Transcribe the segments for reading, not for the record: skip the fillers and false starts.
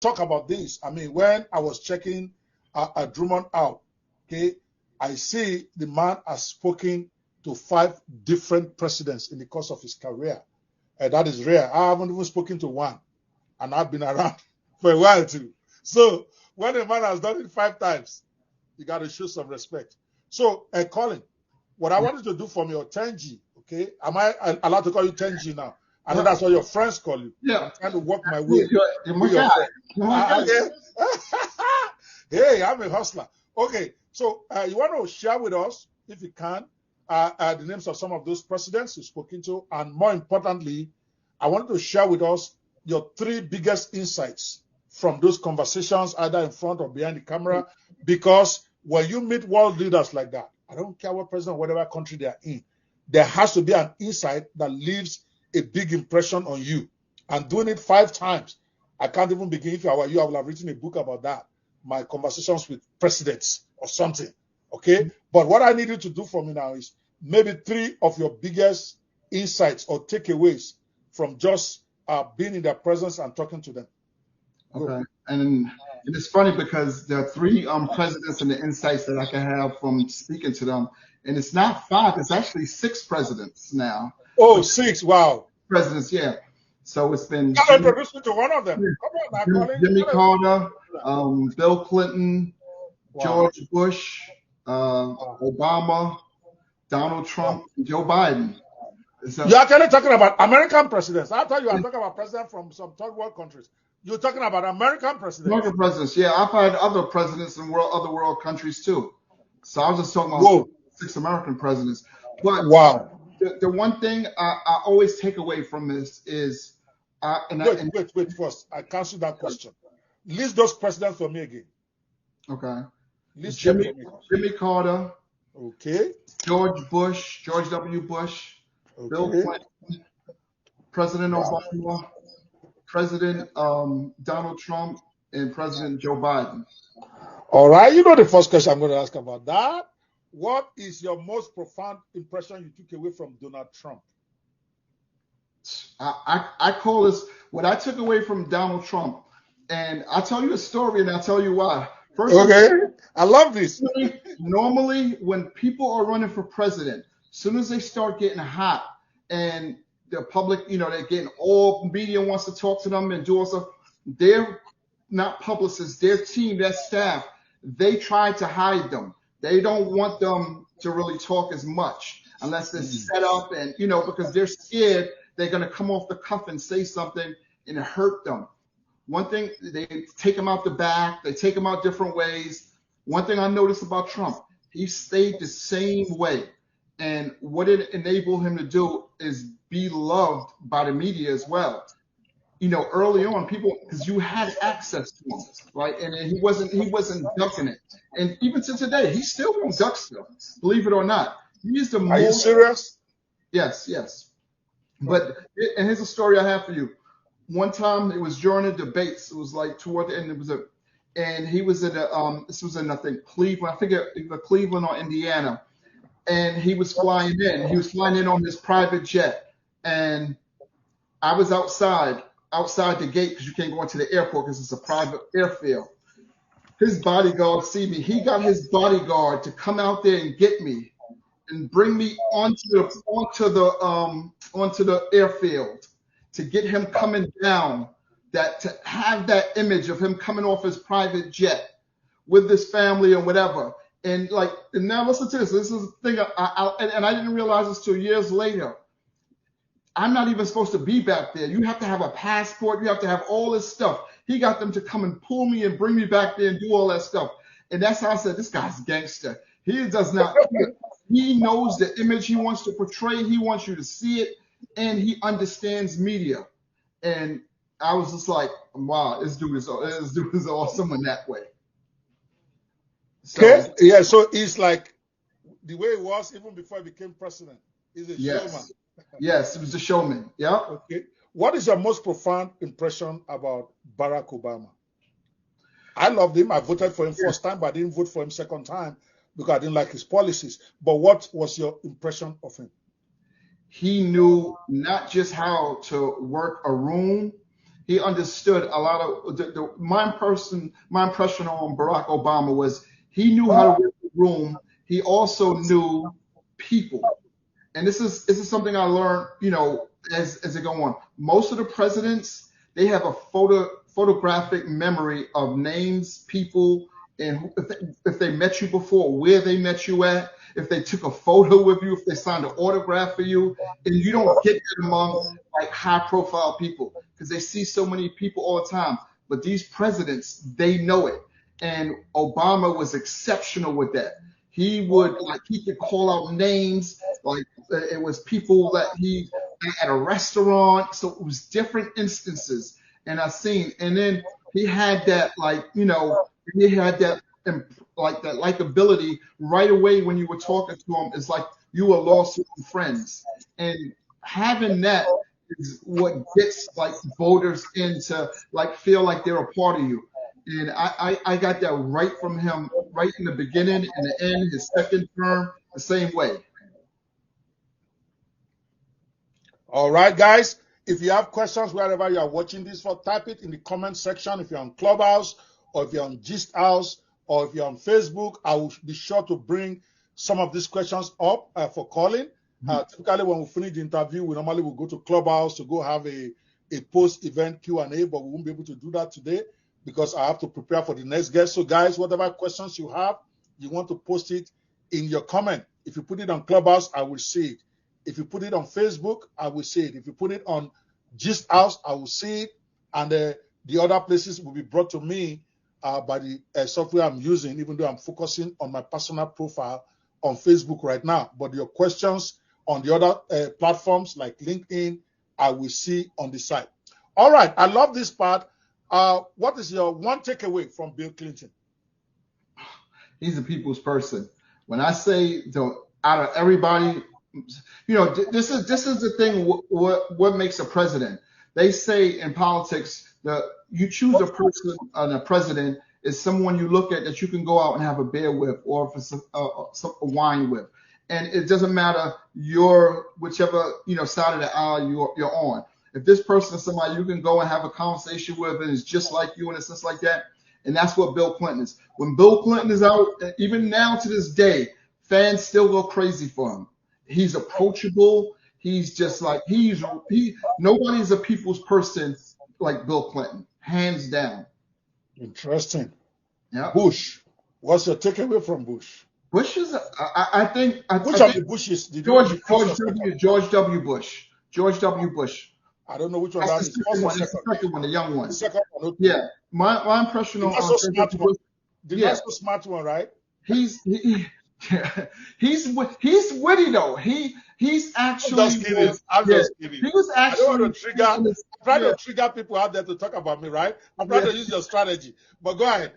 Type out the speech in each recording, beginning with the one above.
talk about this. I mean, when I was checking Drummond out, okay, I see the man has spoken to 5 different presidents in the course of his career. That is rare. I haven't even spoken to one, and I've been around for a while too. So when a man has done it 5 times, you got to show some respect. So, Colin, what I wanted to do for me, or 10G, okay? Am I allowed to call you 10G now? I know that's what your friends call you. Yeah. I'm trying to work my way. You're my guy. Hey, I'm a hustler. Okay, so you want to share with us, if you can, the names of some of those presidents you've spoken to, and more importantly, I wanted to share with us your 3 biggest insights from those conversations, either in front or behind the camera, because when you meet world leaders like that, I don't care what president, whatever country they are in, there has to be an insight that leaves a big impression on you. And doing it 5 times, I can't even begin. If I were you, I would have written a book about that. My conversations with presidents or something, okay? But what I need you to do for me now is maybe 3 of your biggest insights or takeaways from just being in their presence and talking to them. Okay, and it's funny because there are 3 presidents and the insights that I can have from speaking to them, and it's not 5; it's actually 6 presidents now. Oh, 6! Wow. Presidents, yeah. So it's been. You gotta introduce me to one of them. Come on, now, Jimmy Carter, Bill Clinton, wow. George Bush, Obama, Donald Trump, Joe Biden. So, you're actually talking about American presidents. I thought you were talking about presidents from some third world countries. You're talking about American presidents. American presidents, yeah. I've had other presidents in other world countries too. So I was just talking about 6 American presidents. But wow. The one thing I always take away from this is, wait first. I cancel that question. List those presidents for me again. Okay. List Jimmy Carter. Okay. George W. Bush. Okay. Bill Clinton. President Obama. President Donald Trump, and President Joe Biden. All right. You know the first question I'm going to ask about that. What is your most profound impression you took away from Donald Trump? I call this, what I took away from Donald Trump, and I'll tell you a story and I'll tell you why. First, okay, I love this. Normally, when people are running for president, as soon as they start getting hot and the public, they're getting all media wants to talk to them and do all stuff, they're not publicists, their team, their staff, they try to hide them. They don't want them to really talk as much unless they're set up and, because they're scared they're going to come off the cuff and say something and hurt them. One thing, they take him out the back, they take him out different ways. One thing I noticed about Trump, he stayed the same way. And what it enabled him to do is be loved by the media as well. Early on, people, because you had access to him, right? And he wasn't ducking it. And even to today, he still won't duck still, believe it or not. He's the most. Are you serious? Yes. But, and here's a story I have for you. One time, it was during the debates. It was like toward the end. And he was at this was in, I think, Cleveland. I forget either Cleveland or Indiana. And he was flying in. He was flying in on his private jet. And I was outside the gate, because you can't go into the airport because it's a private airfield. His bodyguard see me. He got his bodyguard to come out there and get me and bring me onto the airfield to get him coming down, to have that image of him coming off his private jet with his family or whatever. And now listen to this. This is the thing, and I didn't realize this till years later. I'm not even supposed to be back there. You have to have a passport. You have to have all this stuff. He got them to come and pull me and bring me back there and do all that stuff. And that's how I said, this guy's a gangster. He does not. He knows the image he wants to portray. He wants you to see it, and he understands media. And I was just like, wow, this dude is awesome in that way. So, okay. Yeah. So it's like the way it was even before he became president. He's a showman. Yes, he was a showman. Yeah. Okay. What is your most profound impression about Barack Obama? I loved him. I voted for him first time, but I didn't vote for him second time because I didn't like his policies. But what was your impression of him? He knew not just how to work a room. he understood a lot of my impression on Barack Obama was he knew how to work the room. He also knew people. And this is something I learned, as it go on. Most of the presidents, they have a photographic memory of names, people, and if they met you before, where they met you at, if they took a photo with you, if they signed an autograph for you. And you don't get that among like high profile people because they see so many people all the time. But these presidents, they know it. And Obama was exceptional with that. He could call out names, like it was people that he at a restaurant. So it was different instances. And I seen, and then he had that he had that that likability right away when you were talking to him. It's like you were lost with friends, and having that is what gets like voters into like feel like they're a part of you. And I got that right from him, right in the beginning and the end. His second term, the same way. All right, guys. If you have questions wherever you are watching this for, type it in the comment section. If you're on Clubhouse, or if you're on Gist House, or if you're on Facebook, I will be sure to bring some of these questions up for Colin. Typically, when we finish the interview, we normally will go to Clubhouse to go have a post-event Q&A, but we won't be able to do that today because I have to prepare for the next guest. So, guys, whatever questions you have, you want to post it in your comment. If you put it on Clubhouse, I will see it. If you put it on Facebook, I will see it. If you put it on Gist House, I will see it. And the other places will be brought to me by the software I'm using, even though I'm focusing on my personal profile on Facebook right now. But your questions on the other platforms like LinkedIn, I will see on the site. All right. I love this part. What is your one takeaway from Bill Clinton? He's a people's person. When I say out of everybody, this is the thing. What makes a president? They say in politics that you choose a person and a president is someone you look at that you can go out and have a beer with or a wine with, and it doesn't matter whichever side of the aisle you're on. If this person is somebody you can go and have a conversation with and is just like you in a sense like that, and that's what Bill Clinton is. When Bill Clinton is out, even now to this day, fans still go crazy for him. He's approachable. He's just like nobody's a people's person like Bill Clinton, hands down. Interesting. Yeah. Bush. What's your takeaway from Bush? Bush is, I think. Which of the Bushes did George W. Bush. George W. Bush. I don't know which one that is. The second one, the young one. The second one. Okay. Yeah. My impression on so smart one. The not so smart one, right? He's witty though. He's actually. I'm just kidding. I'm just kidding. He was actually. I don't want to trigger. I'm trying to trigger people out there to talk about me, right? I'm trying to use your strategy. But go ahead.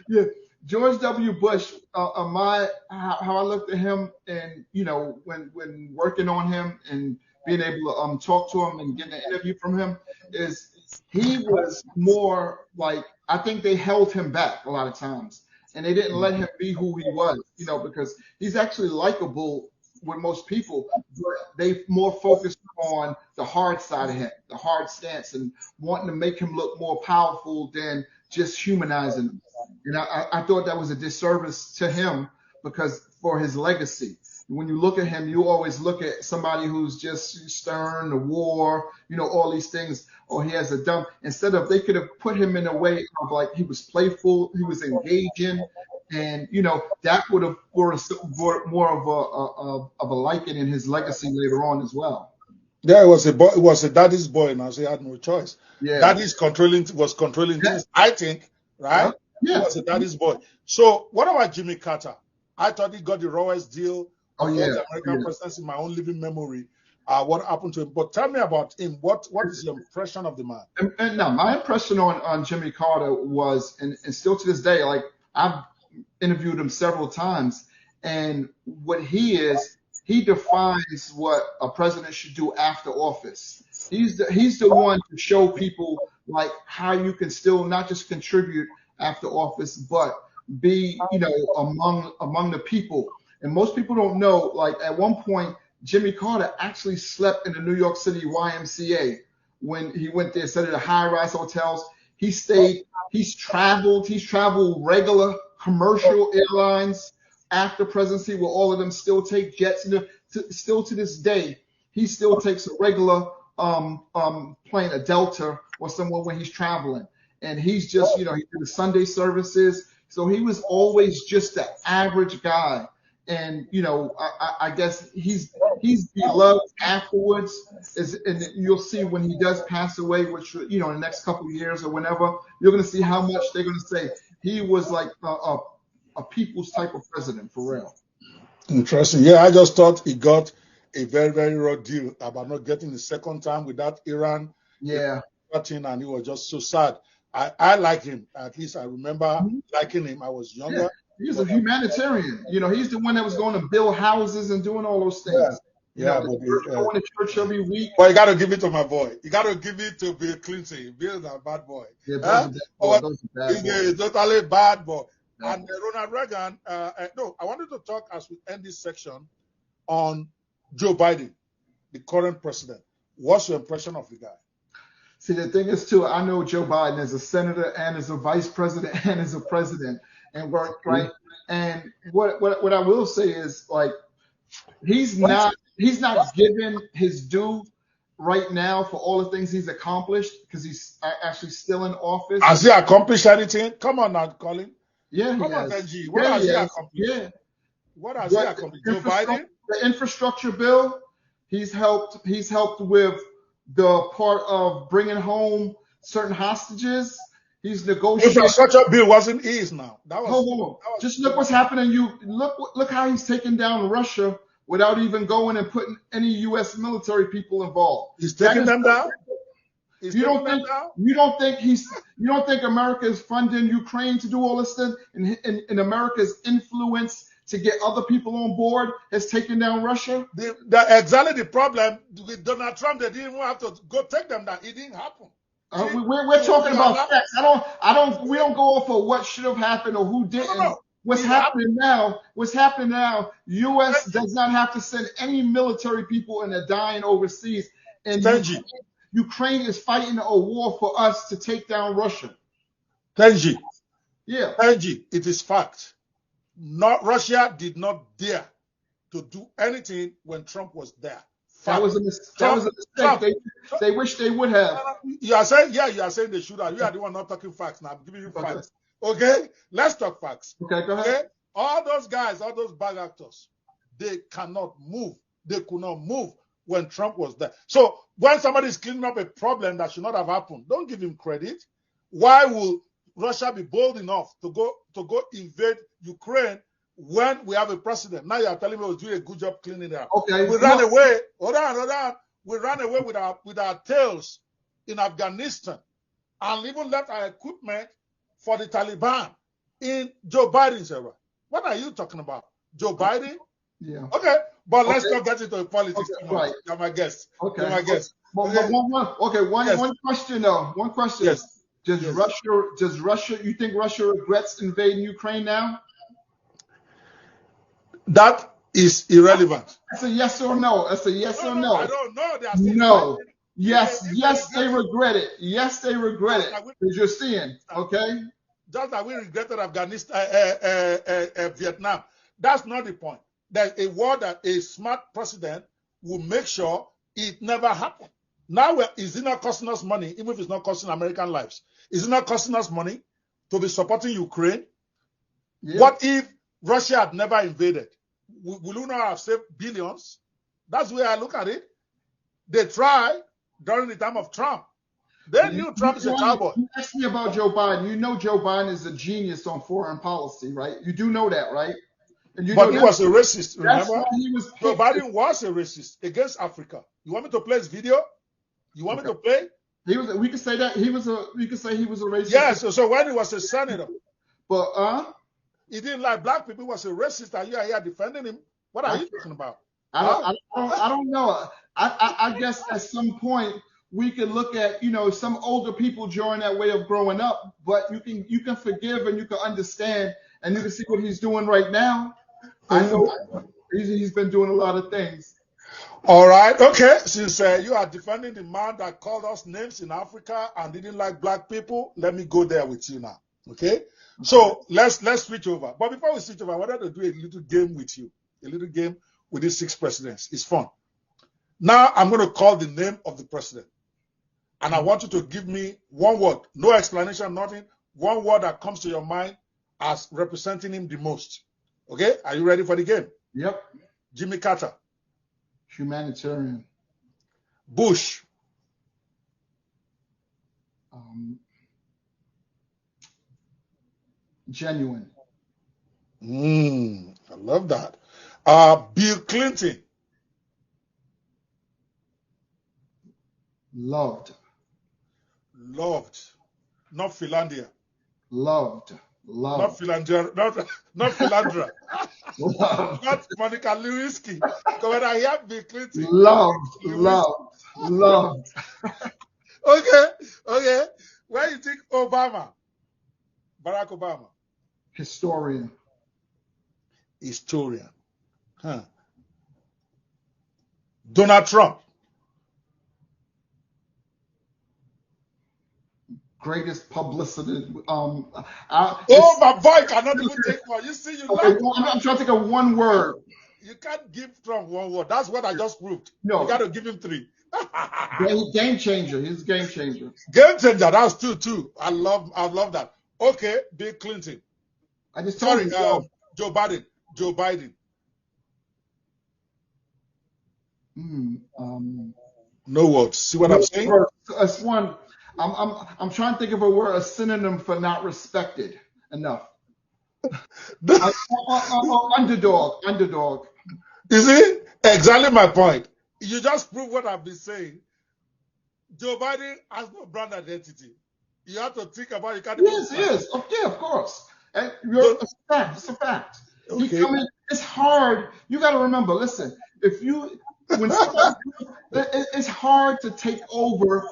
Yeah. George W. Bush, how I looked at him, and when working on him and being able to talk to him and getting an interview from him, is he was more like, I think they held him back a lot of times, and they didn't let him be who he was, because he's actually likable with most people, but they more focused on the hard side of him, the hard stance, and wanting to make him look more powerful than just humanizing him. And I thought that was a disservice to him because for his legacy. When you look at him, you always look at somebody who's just stern, the war, all these things, or he has a dumb. Instead of, they could have put him in a way of like he was playful, he was engaging, and that would have brought more of a liking in his legacy later on as well. Yeah, it was a boy. It was a daddy's boy, now so he had no choice. Yeah, daddy's controlling things. I think, right? Yeah, he was a daddy's boy. So what about Jimmy Carter? I thought he got the rawest deal of all the American presidents in my own living memory. What happened to him? But tell me about him. What is your impression of the man? And now my impression on Jimmy Carter was, and still to this day, like I've interviewed him several times, and what he defines what a president should do after office. He's the one to show people like how you can still not just contribute after office, but be among the people. And most people don't know, like at one point Jimmy Carter actually slept in the New York City YMCA when he went there, instead of the high-rise hotels, he's traveled regular commercial airlines after presidency, where all of them still take jets. Still to this day, he still takes a regular plane, a Delta or someone when he's traveling. And he's just, he did the Sunday services. So he was always just an average guy. And, I guess he's beloved afterwards. And you'll see when he does pass away, which, in the next couple of years or whenever, you're going to see how much they're going to say he was like a people's type of president, for real. Interesting. Yeah, I just thought he got a very, very raw deal about not getting the second time with that Iran. Yeah. And he was just so sad. I like him. At least I remember liking him. I was younger. Yeah. He's a humanitarian. He's the one that was going to build houses and doing all those things. Yeah. Going to church every week. Well, you got to give it to my boy. You got to give it to Bill Clinton. Bill's a bad boy. Yeah, He's a totally bad boy. Yeah. And Ronald Reagan, I wanted to talk as we end this section on Joe Biden, the current president. What's your impression of the guy? See, the thing is, too, I know Joe Biden as a senator and as a vice president and as a president and worked, right? And what I will say is, like, he's not given his due right now for all the things he's accomplished, because he's actually still in office. Has he accomplished anything? Come on now, Colin. Yeah, Come on, Benji. What has he accomplished? Yeah. What has he accomplished? Joe Biden? The infrastructure bill, he's helped with the part of bringing home certain hostages. He's negotiating. Infrastructure bill wasn't his now. Just look what's happening. Look how he's taking down Russia without even going and putting any U.S. military people involved. He's taking them down. You don't think America is funding Ukraine to do all this stuff, and America's influence to get other people on board has taken down Russia? Exactly the problem with Donald Trump. They didn't even have to go take them down. It didn't happen. We're talking about facts. We don't go off of what should have happened or who didn't. No. What's happening now? U.S. does not have to send any military people, and they're dying overseas. And Ukraine is fighting a war for us to take down Russia. Tenji. Yeah. Tenji, it is fact. Russia did not dare to do anything when Trump was there. That was a mistake. They wish they would have. You are saying they should have. You are the one not talking facts now. I'm giving you facts. Okay? Let's talk facts. Okay, go ahead. Okay? All those guys, all those bad actors, they cannot move. They could not move when Trump was there. So when somebody is cleaning up a problem that should not have happened, don't give him credit. Why will Russia be bold enough to go invade Ukraine when we have a president? Now you are telling me we'll do a good job cleaning it up. Okay. We ran away. Hold on. We ran away with our tails in Afghanistan and even left our equipment for the Taliban in Joe Biden's era. What are you talking about? Joe Biden? Yeah. Okay. But let's not get into politics. Okay, right. You're my guest. Okay. You're my guest. One question though. One question. Yes. Does Russia, you think Russia regrets invading Ukraine now? That is irrelevant. That's a yes or no. That's a yes or no. I don't know. No. Yes, they regret it. Yes, they regret it. Because you're seeing, okay? Just like we regretted Afghanistan, Vietnam. That's not the point. There's a war that a smart president will make sure it never happened. Now, is it not costing us money, even if it's not costing American lives? Is it not costing us money to be supporting Ukraine? Yeah. What if Russia had never invaded? Will we not have saved billions? That's the way I look at it. They tried during the time of Trump. They knew Trump is a cowboy. You asked me about Joe Biden. You know Joe Biden is a genius on foreign policy, right? You do know that, right? And but he was a racist, remember? Joe Biden was a racist against Africa. You want me to play his video? You want me to play? We could say that we could say he was a racist. Yes, so when he was a senator. But he didn't like black people, he was a racist, and you are here defending him. What are you talking about? I don't know. I guess at some point we could look at, some older people during that way of growing up, but you can forgive and you can understand and you can see what he's doing right now. I know he's been doing a lot of things. All right. Okay. Since you are defending the man that called us names in Africa and didn't like black people, let me go there with you now. Okay. So let's switch over. But before we switch over, I wanted to do a little game with you. A little game with these 6 presidents. It's fun. Now I'm going to call the name of the president. And I want you to give me one word. No explanation, nothing. One word that comes to your mind as representing him the most. Okay? Are you ready for the game? Yep. Jimmy Carter. Humanitarian. Bush. Genuine. I love that. Bill Clinton. Loved. Loved. Not Philandia. Loved. Not Philandra. Not Philandra. Loved. Not Monica Lewinsky. Because when I hear Bill Clinton. Loved. Okay. Where you think Obama? Barack Obama. Historian. Huh. Donald Trump. Greatest publicity. My boy cannot even take one. You see, okay, I'm trying to think of one word. You can't give Trump one word. That's what I just proved. No. You got to give him 3. Game changer. He's a game changer. Game changer. That's 2 too. I love that. Okay, Bill Clinton. I just told you. Joe Biden. No words. See what I'm saying? It's one. I'm trying to think of a word, a synonym for not respected enough. Underdog. You see? Exactly my point. You just prove what I've been saying. Joe Biden has no brand identity. You have to think about it. Yes. Okay, of course. And it's a fact. Okay. It's hard. You got to remember, listen, it's hard to take over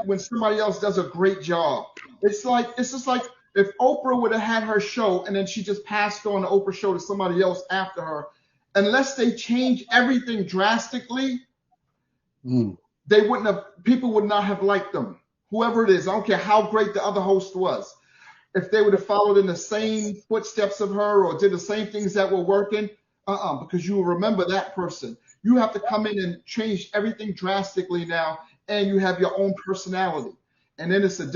when somebody else does a great job. It's just like if Oprah would have had her show and then she just passed on the Oprah show to somebody else after her, unless they change everything drastically, people would not have liked them. Whoever it is, I don't care how great the other host was. If they would have followed in the same footsteps of her or did the same things that were working, because you will remember that person. You have to come in and change everything drastically now, and you have your own personality. And then it's a different